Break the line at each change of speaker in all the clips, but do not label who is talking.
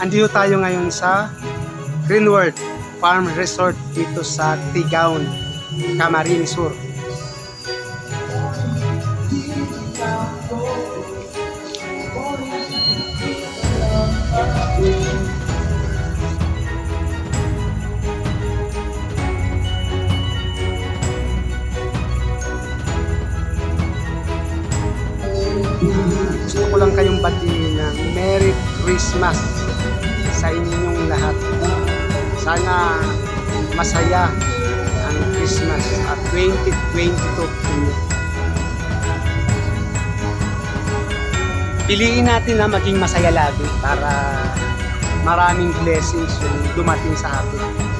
Andito tayo ngayon sa Greenworld Farm Resort dito sa Tigaon, Camarines Sur. Gusto ko lang kayong batiin ng Merry Christmas sa inyong lahat. Sana masaya ang Christmas at 2022 ninyo. Piliin natin na maging masaya lagi para maraming blessings yung dumating sa atin.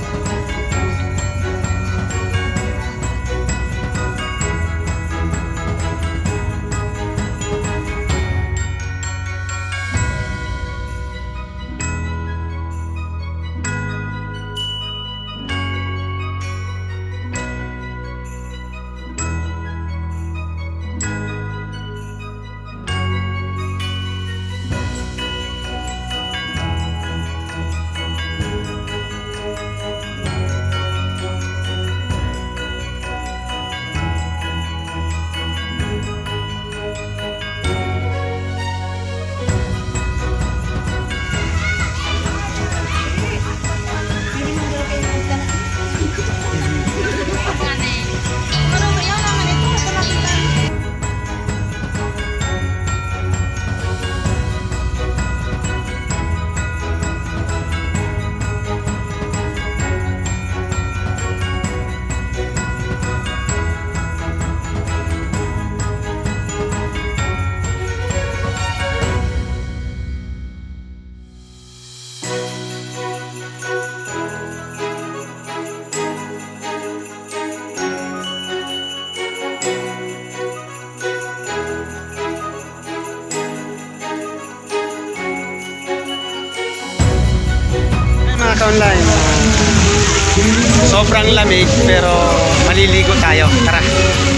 Mga ka-online, sobrang lamig pero maliligo tayo. Tara!